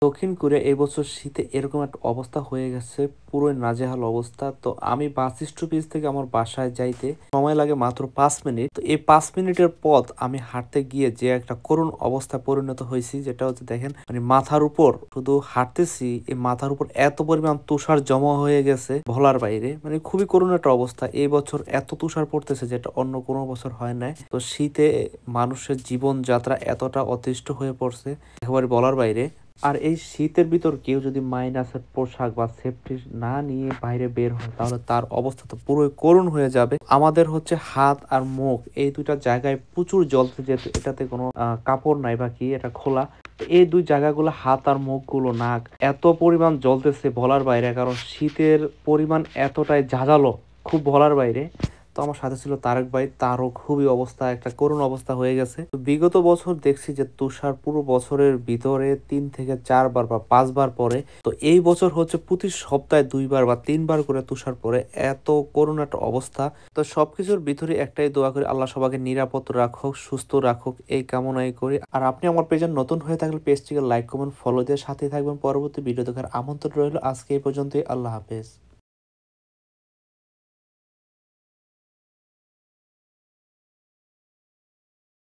দক্ষিণ কোরিয়া এই বছর শীতে এরকম একটা অবস্থা হয়ে গেছে, পুরো নাজেহাল অবস্থা। তো আমি বাস স্টপেজ থেকে আমার বাসায় যাইতে সময় লাগে মাত্র 5 মিনিট। তো এই 5 মিনিটের পথ আমি হাঁটতে গিয়ে যে একটা করুণ অবস্থা পরিণত হয়েছি, যেটা হচ্ছে দেখেন মানে মাথার উপর শুধু হাঁটতেছি, এই মাথার উপর এত পরিমাণ তুষার জমা হয়ে গেছে বলার বাইরে, মানে খুবই করুণ একটা অবস্থা। এই বছর এত তুষার পড়তেছে যেটা অন্য কোনো বছর হয় নাই। তো শীতে মানুষের জীবনযাত্রা এতটা অতিষ্ঠ হয়ে পড়ছে একেবারে বলার বাইরে। আর এই শীতের ভিতর কেউ যদি মাইনাসের পোশাক বা সেফটি না নিয়ে বাইরে বের হয়, তাহলে তার অবস্থা তো পুরোই করুণ হয়ে যাবে। আমাদের হচ্ছে হাত আর মুখ এই দুইটা জায়গায় প্রচুর জ্বলছে, যেহেতু এটাতে কোনো কাপড় নাই বা কি, এটা খোলা। এই দুই জায়গাগুলো, হাত আর মুখগুলো, নাক, এত পরিমাণ জ্বলতেছে বলার বাইরে, কারণ শীতের পরিমাণ এতটাই ঝাঁঝালো, খুব বলার বাইরে। তো আমার সাথে ছিল তারেক ভাই, তারও খুবই অবস্থা একটা করুণ অবস্থা হয়ে গেছে। তো বিগত বছর দেখছি যে তুষার পুরো বছরের ভিতরে 3 থেকে 4 বার বা 5 বার পরে। তো এই বছর হচ্ছে প্রতি সপ্তাহে 2 বার বা 3 বার করে তুষার পরে, এত করুণ একটা অবস্থা। তো সবকিছুর ভিতরে একটাই দোয়া করি, আল্লাহ সবাইকে নিরাপদ রাখুক, সুস্থ রাখুক, এই কামনাই করি। আর আপনি আমার পেজে নতুন হয়ে থাকলে পেজটিকে লাইক কমেন্ট ফলো দিয়ে সাথে থাকবেন। পরবর্তী ভিডিও দেখার আমন্ত্রণ রইল। আজকে এই পর্যন্তই, আল্লাহ হাফেজ।